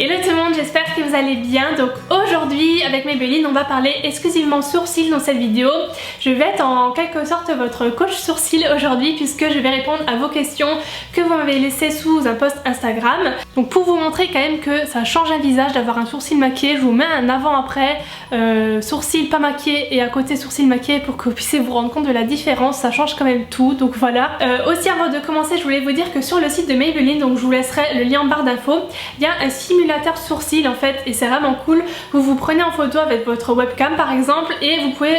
Hello tout le monde, j'espère que vous allez bien. Donc aujourd'hui avec Maybelline on va parler exclusivement sourcils dans cette vidéo. Je vais être en quelque sorte votre coach sourcils aujourd'hui puisque je vais répondre à vos questions que vous m'avez laissées sous un post Instagram. Donc pour vous montrer quand même que ça change un visage d'avoir un sourcil maquillé, je vous mets un avant-après sourcils pas maquillés et à côté sourcils maquillés pour que vous puissiez vous rendre compte de la différence, ça change quand même tout, donc voilà. Aussi avant de commencer je voulais vous dire que sur le site de Maybelline, donc je vous laisserai le lien en barre d'infos, il y a un simulateur sourcils en fait et c'est vraiment cool. Vous vous prenez en photo avec votre webcam par exemple et vous pouvez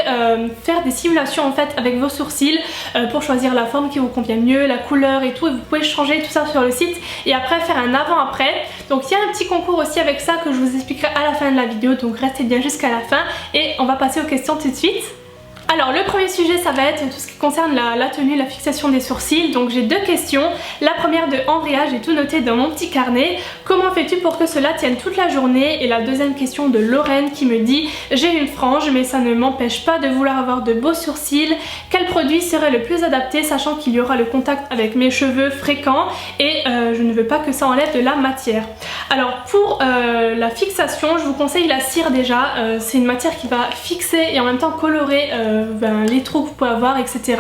faire des simulations en fait avec vos sourcils pour choisir la forme qui vous convient mieux, la couleur et tout, et vous pouvez changer tout ça sur le site et après faire un avant-après. Donc il y a un petit concours aussi avec ça que je vous expliquerai à la fin de la vidéo, donc restez bien jusqu'à la fin et on va passer aux questions tout de suite. Alors le premier sujet ça va être tout ce qui concerne la tenue, la fixation des sourcils. Donc j'ai deux questions. La première de Andrea, j'ai tout noté dans mon petit carnet. Comment fais-tu pour que cela tienne toute la journée? Et la deuxième question de Lorraine qui me dit: j'ai une frange mais ça ne m'empêche pas de vouloir avoir de beaux sourcils. Quel produit serait le plus adapté sachant qu'il y aura le contact avec mes cheveux fréquents et je ne veux pas que ça enlève de la matière. Alors pour la fixation je vous conseille la cire déjà. C'est une matière qui va fixer et en même temps colorer les trous que vous pouvez avoir, etc.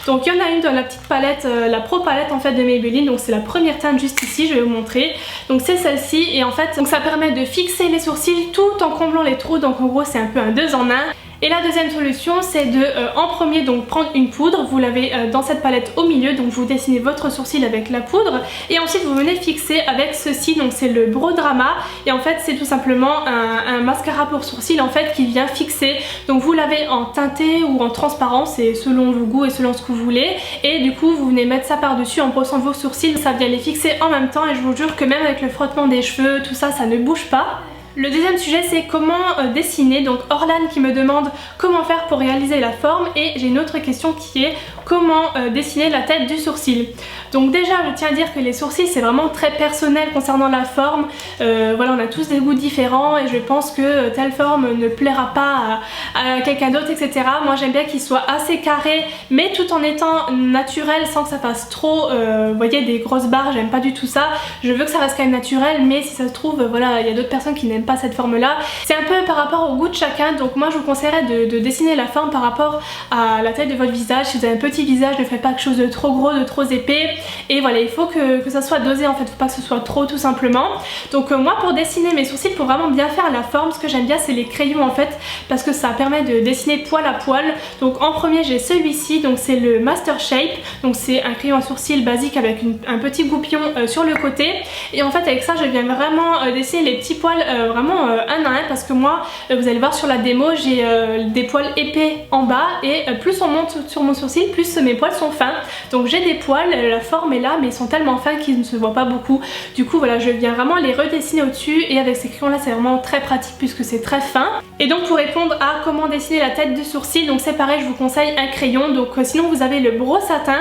Donc il y en a une dans la petite palette, la Pro palette en fait de Maybelline, donc c'est la première teinte juste ici, je vais vous montrer. Donc c'est celle-ci et en fait donc ça permet de fixer les sourcils tout en comblant les trous, donc en gros c'est un peu un 2 en 1. Et la deuxième solution c'est de en premier donc prendre une poudre, vous l'avez dans cette palette au milieu, donc vous dessinez votre sourcil avec la poudre et ensuite vous venez fixer avec ceci, donc c'est le Brow Drama et en fait c'est tout simplement un mascara pour sourcils en fait qui vient fixer. Donc vous l'avez en teinté ou en transparent, c'est selon vos goûts et selon ce que vous voulez, et du coup vous venez mettre ça par dessus en brossant vos sourcils, ça vient les fixer en même temps et je vous jure que même avec le frottement des cheveux tout ça, ça ne bouge pas. Le deuxième sujet c'est comment dessiner, donc Orlan qui me demande comment faire pour réaliser la forme et j'ai une autre question qui est comment dessiner la tête du sourcil. Donc déjà je tiens à dire que les sourcils c'est vraiment très personnel concernant la forme, voilà on a tous des goûts différents et je pense que telle forme ne plaira pas à quelqu'un d'autre, etc. Moi j'aime bien qu'il soit assez carré mais tout en étant naturel sans que ça fasse trop, vous voyez, des grosses barres, j'aime pas du tout ça. Je veux que ça reste quand même naturel mais si ça se trouve voilà il y a d'autres personnes qui n'aiment pas cette forme là. C'est un peu par rapport au goût de chacun, donc moi je vous conseillerais de dessiner la forme par rapport à la taille de votre visage. Si vous avez un petit visage, ne faites pas quelque chose de trop gros, de trop épais, et voilà il faut que ça soit dosé en fait, faut pas que ce soit trop tout simplement. Donc moi pour dessiner mes sourcils, pour vraiment bien faire la forme, ce que j'aime bien c'est les crayons en fait, parce que ça permet de dessiner poil à poil. Donc en premier j'ai celui-ci, donc c'est le Master Shape, donc c'est un crayon à sourcils basique avec un petit goupillon sur le côté, et en fait avec ça je viens vraiment dessiner les petits poils vraiment un à un, parce que moi vous allez voir sur la démo j'ai des poils épais en bas et plus on monte sur mon sourcil plus mes poils sont fins. Donc j'ai des poils, la forme est là mais ils sont tellement fins qu'ils ne se voient pas beaucoup. Du coup voilà je viens vraiment les redessiner au dessus et avec ces crayons là c'est vraiment très pratique puisque c'est très fin. Et donc pour répondre à comment dessiner la tête du sourcil, donc c'est pareil, je vous conseille un crayon. Donc sinon vous avez le Brow Satin,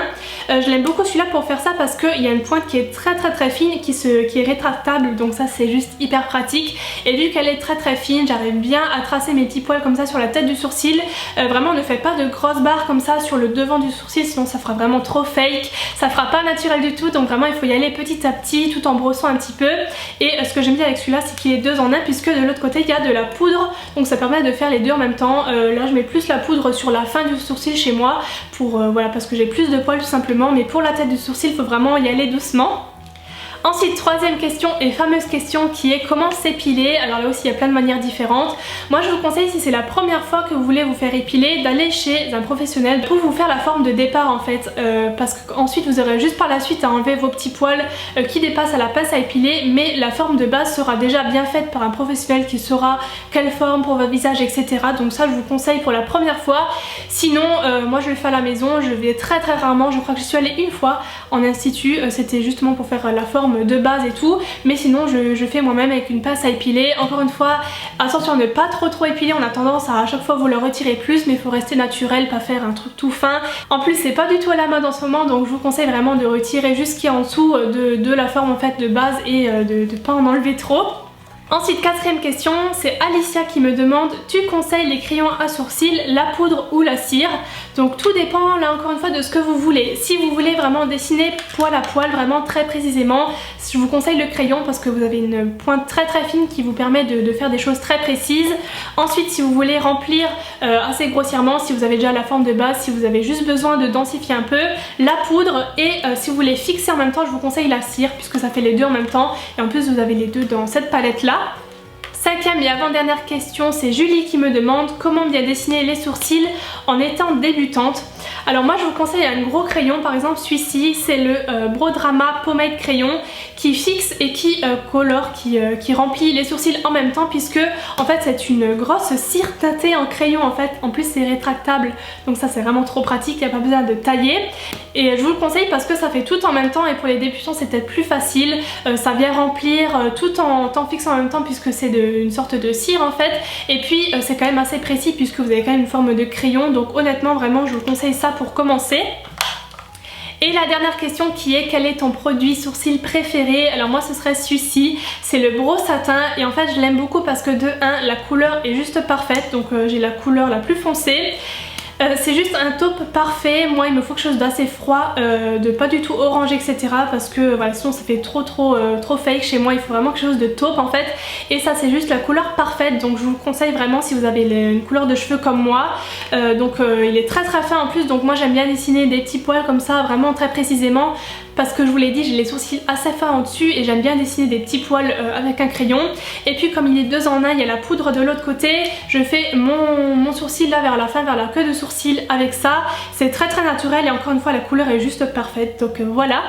je l'aime beaucoup celui-là pour faire ça parce qu'il y a une pointe qui est très fine qui est rétractable, donc ça c'est juste hyper pratique. Et vu qu'elle est très fine, j'arrive bien à tracer mes petits poils comme ça sur la tête du sourcil. Vraiment ne faites pas de grosses barres comme ça sur le devant du sourcil, sinon ça fera vraiment trop fake, ça fera pas naturel du tout. Donc vraiment il faut y aller petit à petit tout en brossant un petit peu. Et ce que j'aime bien avec celui-là c'est qu'il est 2 en 1 puisque de l'autre côté il y a de la poudre, donc ça permet de faire les deux en même temps. Là je mets plus la poudre sur la fin du sourcil chez moi pour voilà, parce que j'ai plus de poils tout simplement, mais pour la tête du sourcil il faut vraiment y aller doucement. Ensuite, troisième question et fameuse question qui est comment s'épiler. Alors là aussi il y a plein de manières différentes. Moi je vous conseille, si c'est la première fois que vous voulez vous faire épiler, d'aller chez un professionnel pour vous faire la forme de départ en fait, parce qu'ensuite vous aurez juste par la suite à enlever vos petits poils qui dépassent à la pince à épiler, mais la forme de base sera déjà bien faite par un professionnel qui saura quelle forme pour votre visage, etc. Donc ça je vous conseille pour la première fois. Sinon moi je le fais à la maison, je vais très rarement, je crois que je suis allée une fois en institut, c'était justement pour faire la forme de base et tout, mais sinon je fais moi-même avec une pince à épiler. Encore une fois attention à ne pas trop épiler, on a tendance à chaque fois vouloir retirer plus, mais il faut rester naturel, pas faire un truc tout fin. En plus c'est pas du tout à la mode en ce moment, donc je vous conseille vraiment de retirer jusqu'en dessous de la forme en fait de base et de pas en enlever trop. Ensuite, quatrième question, c'est Alicia qui me demande: tu conseilles les crayons à sourcils, la poudre ou la cire? Donc tout dépend là encore une fois de ce que vous voulez. Si vous voulez vraiment dessiner poil à poil, vraiment très précisément, je vous conseille le crayon parce que vous avez une pointe très fine qui vous permet de faire des choses très précises. Ensuite, si vous voulez remplir assez grossièrement, si vous avez déjà la forme de base, si vous avez juste besoin de densifier un peu, la poudre, et si vous voulez fixer en même temps, je vous conseille la cire puisque ça fait les deux en même temps, et en plus vous avez les deux dans cette palette là. Cinquième et avant-dernière question, c'est Julie qui me demande comment bien dessiner les sourcils en étant débutante. Alors moi je vous conseille un gros crayon, par exemple celui-ci, c'est le Brodrama Pomade Crayon qui fixe et qui colore, qui remplit les sourcils en même temps, puisque en fait c'est une grosse cire teintée en crayon en fait. En plus c'est rétractable, donc ça c'est vraiment trop pratique, il n'y a pas besoin de tailler. Et je vous le conseille parce que ça fait tout en même temps, et pour les débutants c'est peut-être plus facile. Ça vient remplir tout en fixant en même temps puisque c'est une sorte de cire en fait. Et puis c'est quand même assez précis puisque vous avez quand même une forme de crayon, donc honnêtement vraiment je vous conseille ça pour commencer. Et la dernière question qui est: quel est ton produit sourcil préféré? Alors moi ce serait celui-ci, c'est le Brow Satin, et en fait je l'aime beaucoup parce que de 1 la couleur est juste parfaite, donc j'ai la couleur la plus foncée. C'est juste un taupe parfait. Moi il me faut quelque chose d'assez froid, de pas du tout orange etc, parce que voilà, sinon ça fait trop fake chez moi. Il faut vraiment quelque chose de taupe en fait, et ça c'est juste la couleur parfaite, donc je vous le conseille vraiment si vous avez une couleur de cheveux comme moi. Il est très fin en plus, donc moi j'aime bien dessiner des petits poils comme ça vraiment très précisément, parce que je vous l'ai dit, j'ai les sourcils assez fins en dessus et j'aime bien dessiner des petits poils avec un crayon. Et puis comme il est 2 en 1, il y a la poudre de l'autre côté, je fais mon sourcil là vers la fin, vers la queue de sourcil avec ça. C'est très naturel, et encore une fois la couleur est juste parfaite, donc voilà.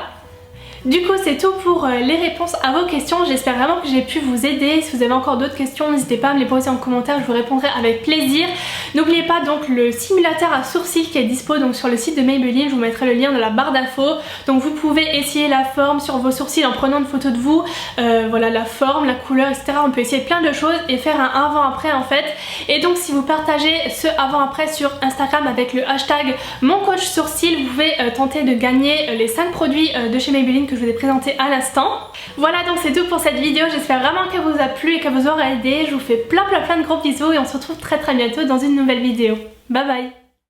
Du coup c'est tout pour les réponses à vos questions, j'espère vraiment que j'ai pu vous aider. Si vous avez encore d'autres questions, n'hésitez pas à me les poser en commentaire, je vous répondrai avec plaisir. N'oubliez pas donc le simulateur à sourcils qui est dispo donc sur le site de Maybelline, je vous mettrai le lien dans la barre d'infos. Donc vous pouvez essayer la forme sur vos sourcils en prenant une photo de vous, voilà la forme, la couleur etc. On peut essayer plein de choses et faire un avant-après en fait. Et donc si vous partagez ce avant-après sur Instagram avec le hashtag #moncoachsourcil, vous pouvez tenter de gagner les 5 produits de chez Maybelline que je vous ai présenté à l'instant. Voilà, donc c'est tout pour cette vidéo, j'espère vraiment qu'elle vous a plu et qu'elle vous aura aidé. Je vous fais plein de gros bisous et on se retrouve très bientôt dans une nouvelle vidéo. Bye bye.